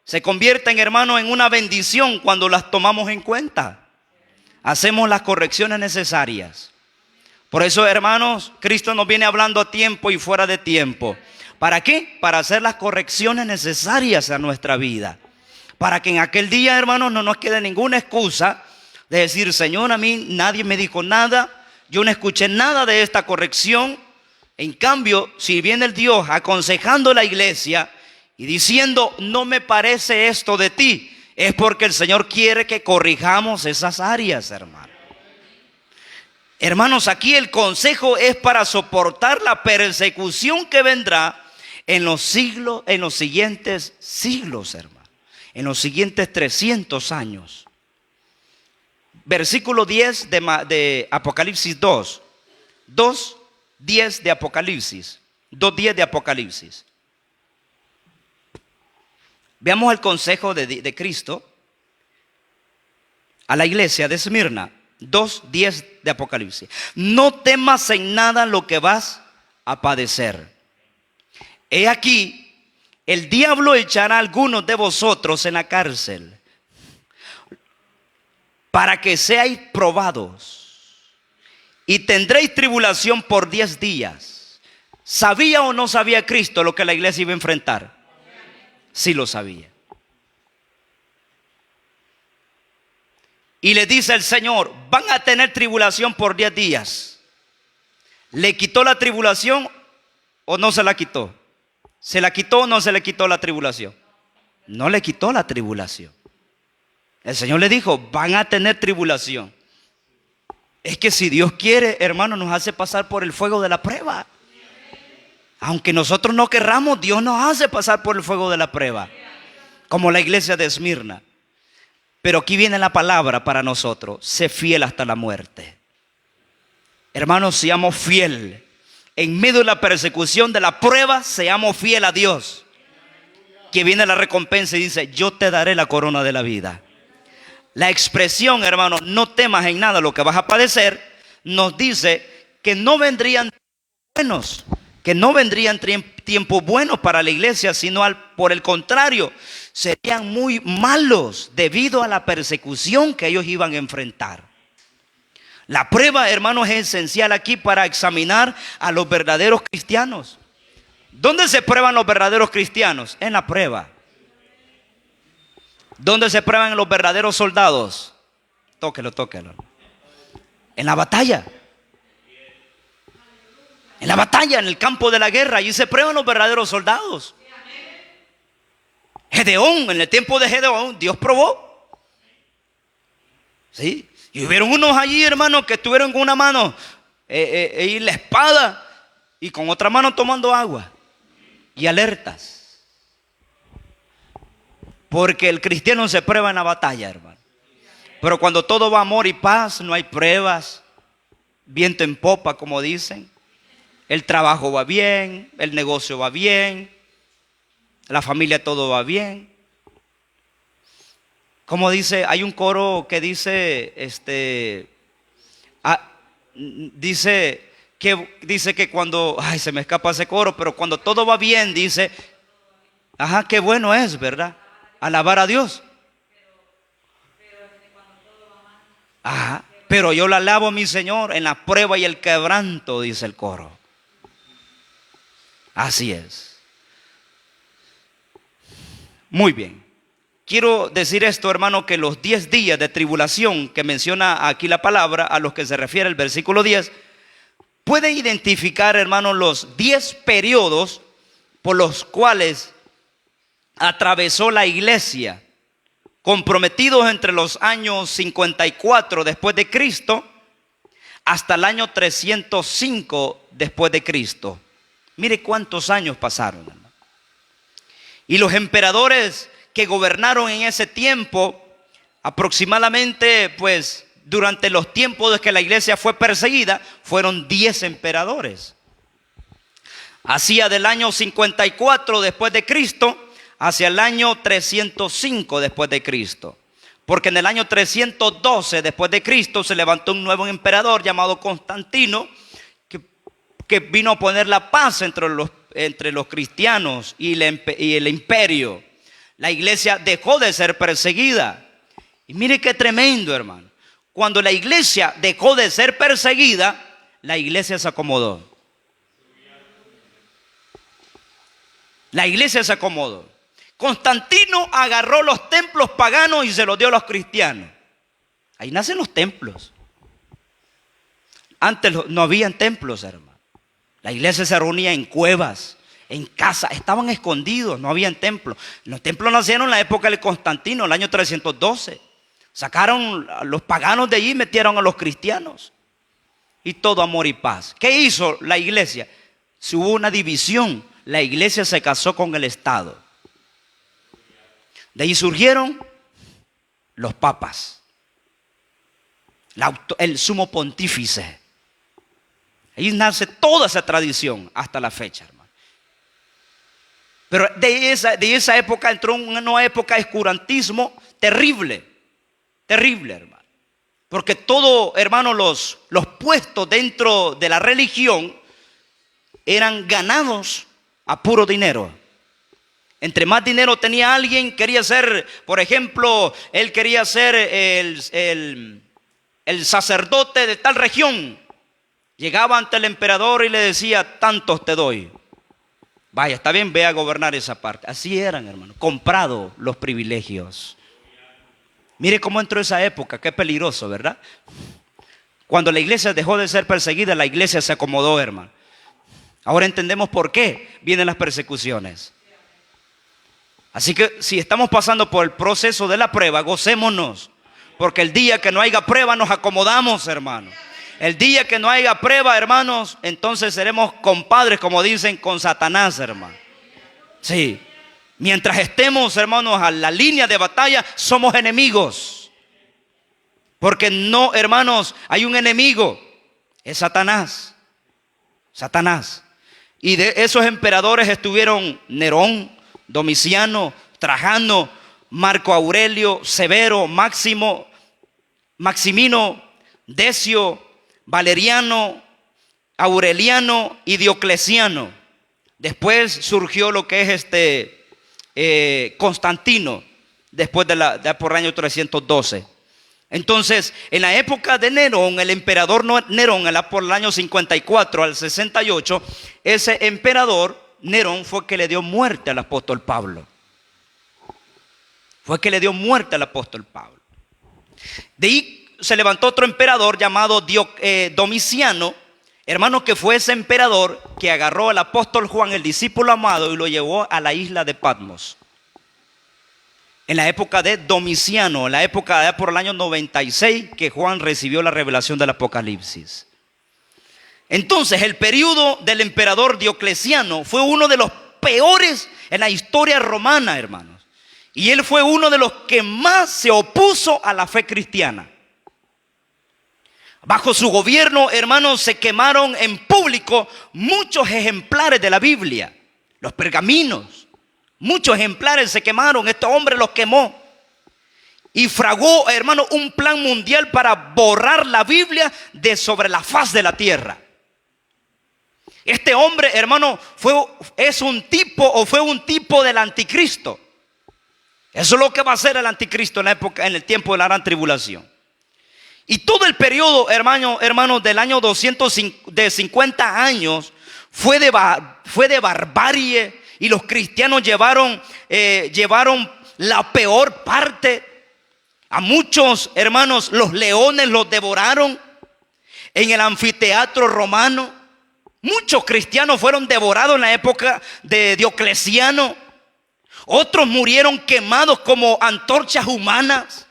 se convierten, hermano, en una bendición cuando las tomamos en cuenta. Hacemos las correcciones necesarias. Por eso, hermanos, Cristo nos viene hablando a tiempo y fuera de tiempo. ¿Para qué? Para hacer las correcciones necesarias a nuestra vida. Para que en aquel día, hermanos, no nos quede ninguna excusa de decir: Señor, a mí nadie me dijo nada, yo no escuché nada de esta corrección. En cambio, si viene el Dios aconsejando a la iglesia y diciendo: no me parece esto de ti, es porque el Señor quiere que corrijamos esas áreas, hermano. Hermanos, aquí el consejo es para soportar la persecución que vendrá en los siguientes siglos, hermano. En los siguientes 300 años. Versículo 10 de Apocalipsis 2. 2:10 de Apocalipsis. 2:10 de Apocalipsis. Veamos el consejo de Cristo a la iglesia de Esmirna. 2:10 de Apocalipsis. No temas en nada lo que vas a padecer. He aquí, el diablo echará a algunos de vosotros en la cárcel, para que seáis probados, y tendréis tribulación por 10 días. ¿Sabía o no sabía Cristo lo que la iglesia iba a enfrentar? Sí lo sabía. Y le dice el Señor: van a tener tribulación por 10 días. ¿Le quitó la tribulación o no se la quitó? ¿Se la quitó o no se le quitó la tribulación? No le quitó la tribulación. El Señor le dijo: van a tener tribulación. Es que si Dios quiere, hermano, nos hace pasar por el fuego de la prueba. Aunque nosotros no querramos, Dios nos hace pasar por el fuego de la prueba, como la iglesia de Esmirna. Pero aquí viene la palabra para nosotros: sé fiel hasta la muerte. Hermanos, seamos fiel. En medio de la persecución, de la prueba, seamos fiel a Dios. Que viene la recompensa y dice: yo te daré la corona de la vida. La expresión, hermano, no temas en nada lo que vas a padecer, nos dice que no vendrían buenos, que no vendrían tiempos buenos para la iglesia, sino por el contrario, serían muy malos debido a la persecución que ellos iban a enfrentar. La prueba, hermanos, es esencial aquí para examinar a los verdaderos cristianos. ¿Dónde se prueban los verdaderos cristianos? En la prueba. ¿Dónde se prueban los verdaderos soldados? Tóquelo. En la batalla. En la batalla, en el campo de la guerra, allí se prueban los verdaderos soldados. Gedeón, en el tiempo de Gedeón, Dios probó. ¿Sí? Y hubieron unos allí, hermanos, que estuvieron con una mano y la espada, y con otra mano tomando agua y alertas. Porque el cristiano se prueba en la batalla, hermano. Pero cuando todo va amor y paz, no hay pruebas, viento en popa, como dicen. El trabajo va bien, el negocio va bien, la familia, todo va bien. Como dice, hay un coro que dice, dice que cuando, se me escapa ese coro, pero cuando todo va bien, dice, qué bueno es, ¿verdad? Alabar a Dios. Pero yo la alabo a mi Señor en la prueba y el quebranto, dice el coro. Así es. Muy bien. Quiero decir esto, hermano, que los 10 días de tribulación que menciona aquí la palabra, a los que se refiere el versículo 10, puede identificar, hermano, los 10 periodos por los cuales atravesó la iglesia, comprometidos entre los años 54 después de Cristo hasta el año 305 después de Cristo. Mire cuántos años pasaron, hermano. Y los emperadores que gobernaron en ese tiempo, aproximadamente, pues, durante los tiempos de que la iglesia fue perseguida, fueron 10 emperadores. Hacia del año 54 después de Cristo hacia el año 305 después de Cristo. Porque en el año 312 después de Cristo se levantó un nuevo emperador llamado Constantino, que vino a poner la paz entre los cristianos y el imperio. La iglesia dejó de ser perseguida. Y mire qué tremendo, hermano. Cuando la iglesia dejó de ser perseguida, la iglesia se acomodó. La iglesia se acomodó. Constantino agarró los templos paganos y se los dio a los cristianos. Ahí nacen los templos. Antes no habían templos, hermano. La iglesia se reunía en cuevas, en casas, estaban escondidos, no habían templos. Los templos nacieron en la época de Constantino, el año 312. Sacaron a los paganos de allí y metieron a los cristianos. Y todo amor y paz. ¿Qué hizo la iglesia? Si hubo una división, la iglesia se casó con el Estado. De ahí surgieron los papas, el sumo pontífice. Ahí nace toda esa tradición hasta la fecha, hermano. Pero de esa época entró una nueva época de oscurantismo terrible, terrible, hermano. Porque todo, hermano, los puestos dentro de la religión eran ganados a puro dinero. Entre más dinero tenía alguien, quería ser, por ejemplo, él quería ser el sacerdote de tal región. Llegaba ante el emperador y le decía, tantos te doy. Vaya, está bien, ve a gobernar esa parte. Así eran, hermano, comprado los privilegios. Mire cómo entró esa época, qué peligroso, ¿verdad? Cuando la iglesia dejó de ser perseguida, la iglesia se acomodó, hermano. Ahora entendemos por qué vienen las persecuciones. Así que si estamos pasando por el proceso de la prueba, gocémonos. Porque el día que no haya prueba nos acomodamos, hermano. El día que no haya prueba, hermanos, entonces seremos compadres, como dicen, con Satanás, hermano. Sí. Mientras estemos, hermanos, a la línea de batalla, somos enemigos. Porque no, hermanos, hay un enemigo. Es Satanás. Satanás. Y de esos emperadores estuvieron Nerón, Domiciano, Trajano, Marco Aurelio, Severo, Máximo, Maximino, Decio, Valeriano, Aureliano y Diocleciano. Después surgió lo que es Constantino, después por el año 312. Entonces, en la época de Nerón, el emperador Nerón, por el año 54 al 68, ese emperador Nerón fue que le dio muerte al apóstol Pablo. Fue que le dio muerte al apóstol Pablo. De ahí se levantó otro emperador llamado Domiciano, hermano, que fue ese emperador que agarró al apóstol Juan, el discípulo amado, y lo llevó a la isla de Patmos. En la época de Domiciano, en la época de por el año 96, que Juan recibió la revelación del Apocalipsis. Entonces, el periodo del emperador Diocleciano fue uno de los peores en la historia romana, hermanos. Y él fue uno de los que más se opuso a la fe cristiana. Bajo su gobierno, hermanos, se quemaron en público muchos ejemplares de la Biblia, los pergaminos. Muchos ejemplares se quemaron, este hombre los quemó. Y fraguó, hermano, un plan mundial para borrar la Biblia de sobre la faz de la tierra. Este hombre, hermano, fue un tipo del anticristo. Eso es lo que va a hacer el anticristo en el tiempo de la gran tribulación. Y todo el periodo, hermano, del año 250 años fue de barbarie y los cristianos llevaron la peor parte. A muchos hermanos los leones los devoraron en el anfiteatro romano. Muchos cristianos fueron devorados en la época de Diocleciano. Otros murieron quemados como antorchas humanas.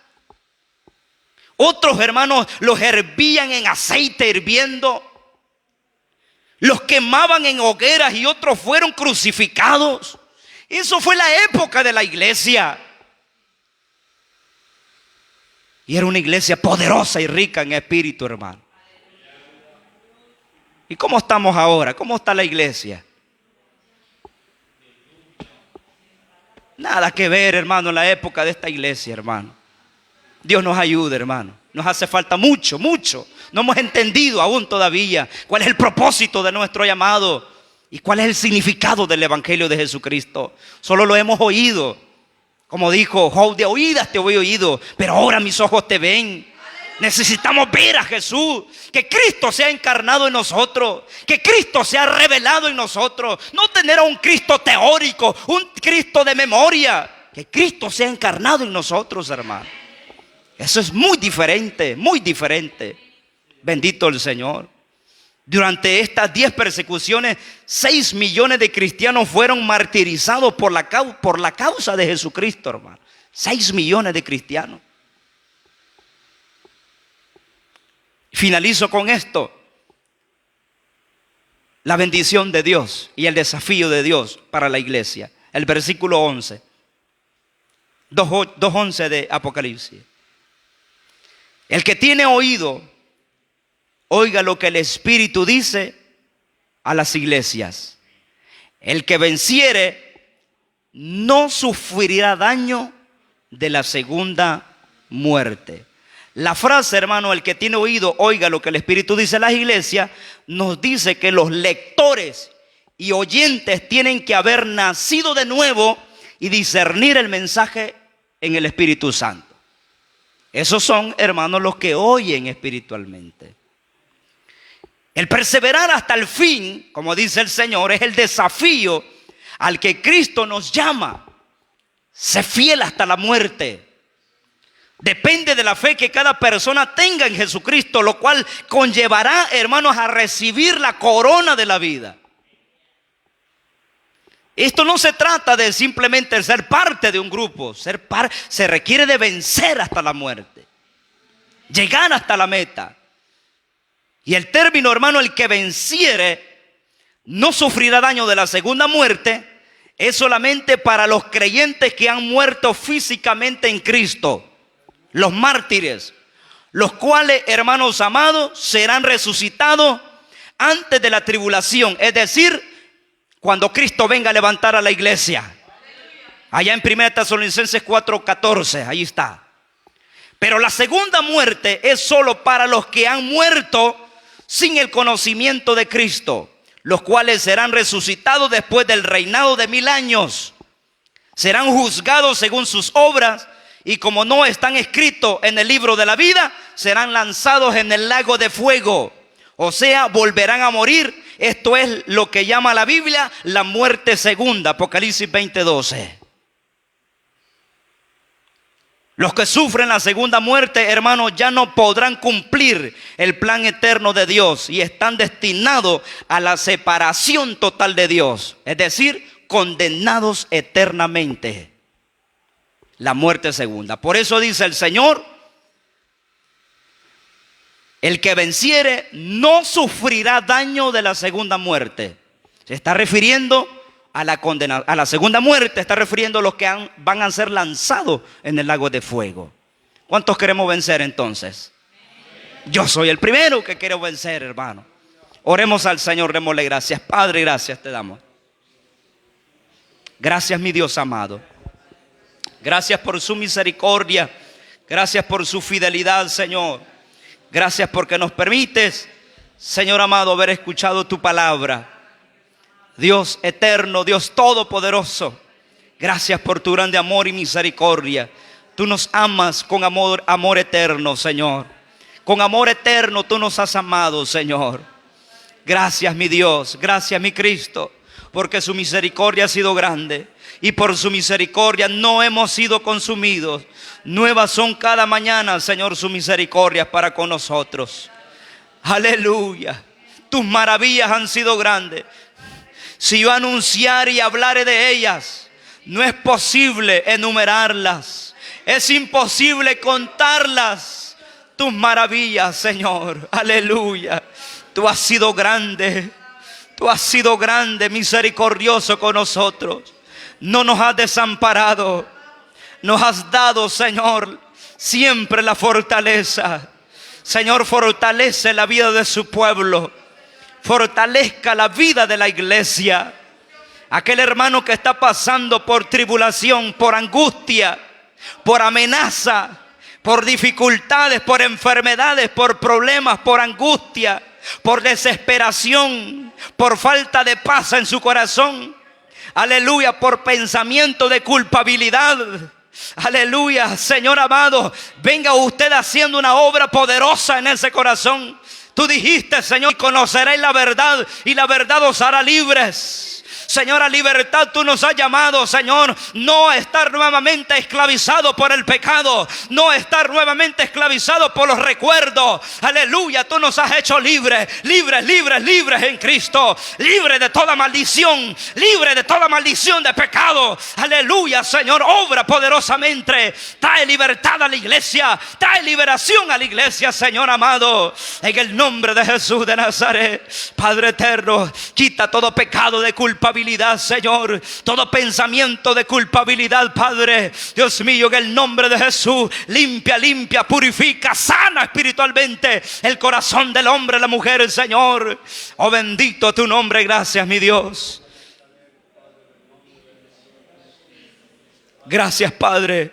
Otros hermanos los hervían en aceite hirviendo. Los quemaban en hogueras y otros fueron crucificados. Eso fue la época de la iglesia. Y era una iglesia poderosa y rica en espíritu, hermano. ¿Y cómo estamos ahora? ¿Cómo está la iglesia? Nada que ver, hermano, en la época de esta iglesia, hermano. Dios nos ayude, hermano. Nos hace falta mucho, mucho. No hemos entendido aún todavía cuál es el propósito de nuestro llamado y cuál es el significado del evangelio de Jesucristo. Solo lo hemos oído. Como dijo Job, de oídas te he oído, pero ahora mis ojos te ven. Necesitamos ver a Jesús, que Cristo sea encarnado en nosotros, que Cristo sea revelado en nosotros. No tener a un Cristo teórico, un Cristo de memoria. Que Cristo sea encarnado en nosotros, hermano. Eso es muy diferente, muy diferente. Bendito el Señor. Durante estas 10 persecuciones, 6 millones de cristianos fueron martirizados por la causa de Jesucristo, hermano. 6 millones de cristianos. Finalizo con esto. La bendición de Dios y el desafío de Dios para la iglesia. El versículo 11. 2:11 de Apocalipsis. El que tiene oído, oiga lo que el Espíritu dice a las iglesias. El que venciere no sufrirá daño de la segunda muerte. La frase, hermano, el que tiene oído, oiga lo que el Espíritu dice a las iglesias, nos dice que los lectores y oyentes tienen que haber nacido de nuevo y discernir el mensaje en el Espíritu Santo. Esos son, hermanos, los que oyen espiritualmente. El perseverar hasta el fin, como dice el Señor, es el desafío al que Cristo nos llama. Sé fiel hasta la muerte. Depende de la fe que cada persona tenga en Jesucristo, lo cual conllevará, hermanos, a recibir la corona de la vida. Esto no se trata de simplemente ser parte de un grupo. Se requiere de vencer hasta la muerte. Llegar hasta la meta. Y el término, hermano, el que venciere no sufrirá daño de la segunda muerte, es solamente para los creyentes que han muerto físicamente en Cristo. Los mártires, los cuales, hermanos amados, serán resucitados antes de la tribulación. Es decir, cuando Cristo venga a levantar a la iglesia. Allá en 1 Tesalonicenses 4:14, ahí está. Pero la segunda muerte es solo para los que han muerto sin el conocimiento de Cristo, los cuales serán resucitados después del reinado de 1000 años. Serán juzgados según sus obras y como no están escritos en el libro de la vida, serán lanzados en el lago de fuego. O sea, volverán a morir. Esto es lo que llama la Biblia la muerte segunda, Apocalipsis 20:12. Los que sufren la segunda muerte, hermanos, ya no podrán cumplir el plan eterno de Dios y están destinados a la separación total de Dios. Es decir, condenados eternamente. La muerte segunda. Por eso dice el Señor, el que venciere no sufrirá daño de la segunda muerte. Se está refiriendo a la segunda muerte, está refiriendo a los que van a ser lanzados en el lago de fuego. ¿Cuántos queremos vencer entonces? Yo soy el primero que quiero vencer, hermano. Oremos al Señor, démosle gracias. Padre, gracias te damos. Gracias, mi Dios amado. Gracias por su misericordia. Gracias por su fidelidad, Señor. Gracias porque nos permites, Señor amado, haber escuchado tu palabra. Dios eterno, Dios todopoderoso, gracias por tu grande amor y misericordia. Tú nos amas con amor eterno, Señor. Con amor eterno tú nos has amado, Señor. Gracias, mi Dios, gracias, mi Cristo. porque su misericordia ha sido grande y por su misericordia no hemos sido consumidos. Nuevas son cada mañana, Señor, sus misericordias para con nosotros. Aleluya. Tus maravillas han sido grandes. Si yo anunciar y hablaré de ellas, no es posible enumerarlas. Es imposible contarlas. Tus maravillas, Señor. Aleluya. Tú has sido grande. Tú has sido grande, misericordioso con nosotros. No nos has desamparado. Nos has dado, Señor, siempre la fortaleza. Señor, fortalece la vida de su pueblo. Fortalezca la vida de la iglesia. Aquel hermano que está pasando por tribulación, por angustia, por amenaza, por dificultades, por enfermedades, por problemas, por angustia, por desesperación, por falta de paz en su corazón. Aleluya, por pensamiento de culpabilidad. Aleluya, Señor amado, venga usted haciendo una obra poderosa en ese corazón. Tú dijiste, Señor, conoceréis la verdad y la verdad os hará libres. Señor, a libertad tú nos has llamado, Señor, no a estar nuevamente esclavizado por el pecado, no a estar nuevamente esclavizado por los recuerdos. Aleluya, tú nos has hecho libres, libres, libres, libres en Cristo, libres de toda maldición, libres de toda maldición de pecado. Aleluya, Señor, obra poderosamente, trae libertad a la iglesia, trae liberación a la iglesia, Señor amado, en el nombre de Jesús de Nazaret. Padre eterno, quita todo pecado de culpabilidad, Señor, todo pensamiento de culpabilidad, Padre. Dios mío, en el nombre de Jesús, limpia, limpia, purifica, sana espiritualmente el corazón del hombre, la mujer, Señor. Oh, bendito tu nombre, gracias, mi Dios. Gracias, Padre.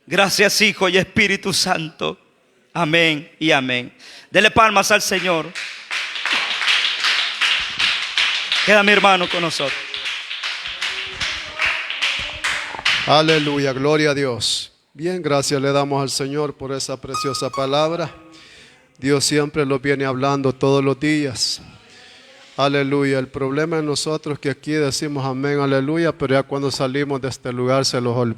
Gracias, Hijo y Espíritu Santo. Amén y amén. Dele palmas al Señor. Queda mi hermano con nosotros. Aleluya, gloria a Dios. Bien, gracias le damos al Señor por esa preciosa palabra. Dios siempre lo viene hablando todos los días. Aleluya. El problema es nosotros que aquí decimos amén, aleluya, pero ya cuando salimos de este lugar se los olvida.